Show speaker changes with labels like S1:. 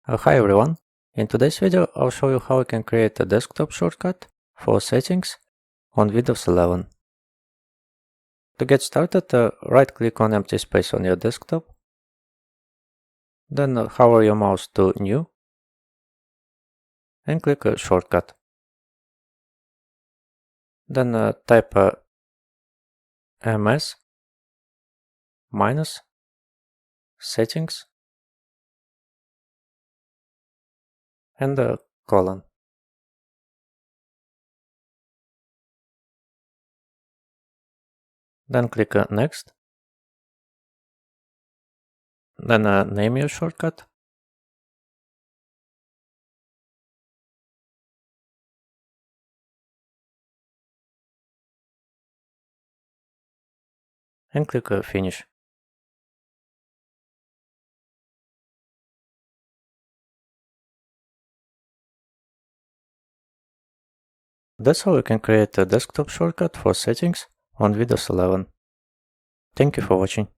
S1: Hi everyone, in today's video I'll show you how you can create a desktop shortcut for settings on Windows 11. To get started, right click on empty space on your desktop, then hover your mouse to New and click Shortcut. Then type ms minus settings and colon. Then click Next. Then name your shortcut. And click Finish. That's how you can create a desktop shortcut for settings on Windows 11. Thank you for watching.